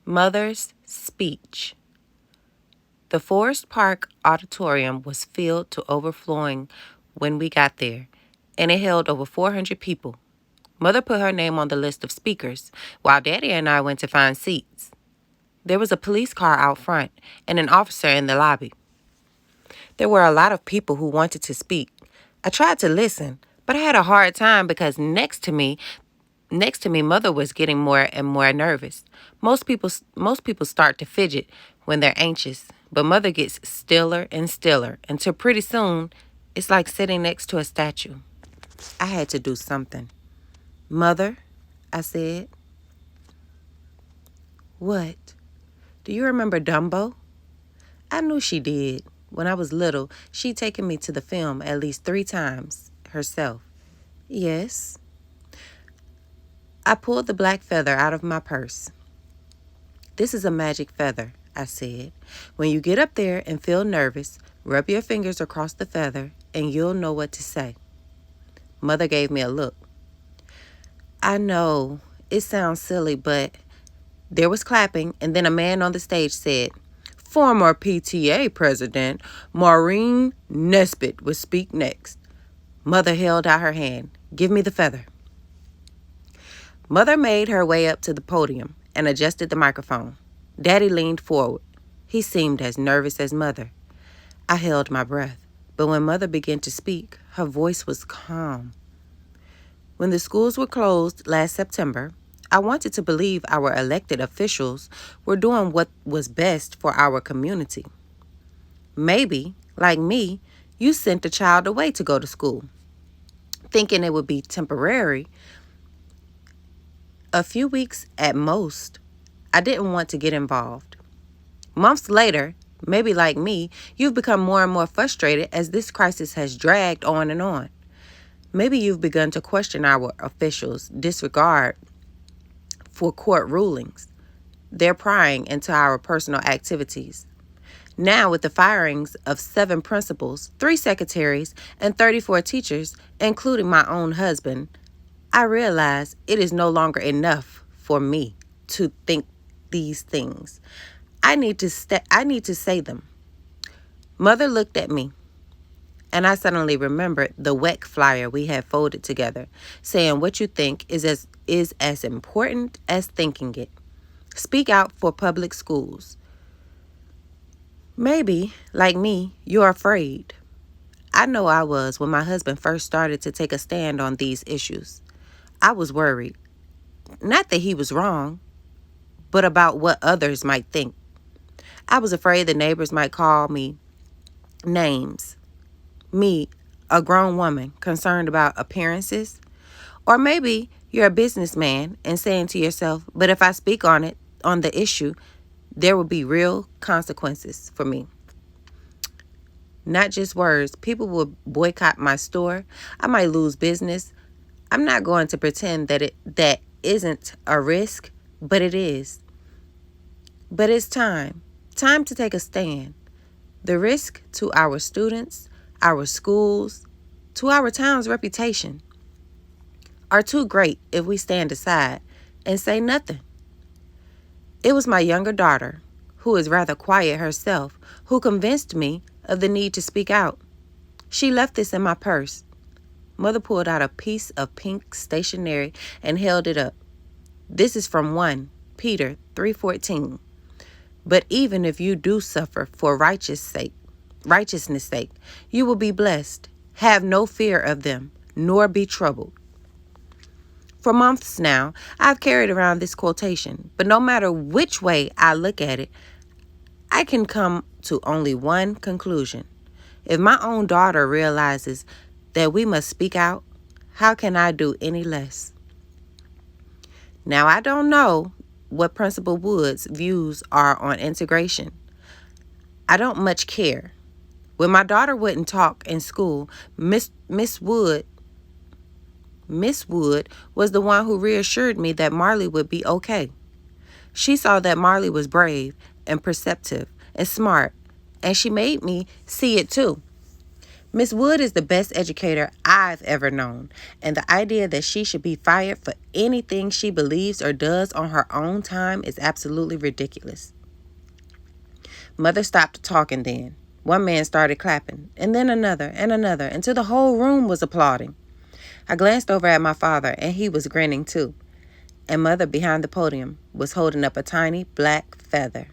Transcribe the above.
Mother's Speech. The Forest Park Auditorium was filled to overflowing when we got there, and it held over 400 people. Mother put her name on the list of speakers, while Daddy and I went to find seats. There was a police car out front and an officer in the lobby. There were a lot of people who wanted to speak. I tried to listen, but I had a hard time because next to me, Mother was getting more and more nervous. Most people start to fidget when they're anxious, but Mother gets stiller and stiller until pretty soon it's like sitting next to a statue. I had to do something. Mother, I said. What? Do you remember Dumbo? I knew she did. When I was little, she'd taken me to the film at least 3 times herself. Yes. I pulled the black feather out of my purse. This is a magic feather, I said. When you get up there and feel nervous, rub your fingers across the feather and you'll know what to say. Mother gave me a look. I know, it sounds silly, but there was clapping, and then a man on the stage said, "Former PTA President Maureen Nesbitt will speak next." Mother held out her hand. "Give me the feather." Mother made her way up to the podium and adjusted the microphone. Daddy leaned forward. He seemed as nervous as Mother. I held my breath, but when Mother began to speak, her voice was calm. When the schools were closed last September, I wanted to believe our elected officials were doing what was best for our community. Maybe, like me, you sent a child away to go to school, thinking it would be temporary, a few weeks at most. I didn't want to get involved. Months later, maybe like me, you've become more and more frustrated as this crisis has dragged on and on. Maybe you've begun to question our officials' disregard for court rulings. They're prying into our personal activities. Now, with the firings of 7 principals, 3 secretaries, and 34 teachers, including my own husband, I realize it is no longer enough for me to think these things. I need to say them. Mother looked at me, and I suddenly remembered the WEC flyer we had folded together, saying what you think is as important as thinking it. Speak out for public schools. Maybe, like me, you're afraid. I know I was when my husband first started to take a stand on these issues. I was worried. Not that he was wrong, but about what others might think. I was afraid the neighbors might call me names. Me, a grown woman concerned about appearances. Or maybe you're a businessman and saying to yourself, but if I speak on the issue, there will be real consequences for me. Not just words. People will boycott my store. I might lose business. I'm not going to pretend that isn't a risk, but it is. But it's time. Time to take a stand. The risk to our students, our schools, to our town's reputation are too great if we stand aside and say nothing. It was my younger daughter, who is rather quiet herself, who convinced me of the need to speak out. She left this in my purse. Mother pulled out a piece of pink stationery and held it up. This is from 1 Peter 3:14. But even if you do suffer for righteousness' sake, you will be blessed. Have no fear of them, nor be troubled. For months now, I've carried around this quotation, but no matter which way I look at it, I can come to only one conclusion. If my own daughter realizes that we must speak out, how can I do any less? Now, I don't know what Principal Wood's views are on integration. I don't much care. When my daughter wouldn't talk in school, Miss Wood was the one who reassured me that Marley would be okay. She saw that Marley was brave and perceptive and smart, and she made me see it too. Miss Wood is the best educator I've ever known, and the idea that she should be fired for anything she believes or does on her own time is absolutely ridiculous. Mother stopped talking then. One man started clapping, and then another and another, until the whole room was applauding. I glanced over at my father, and he was grinning too. And Mother, behind the podium, was holding up a tiny black feather.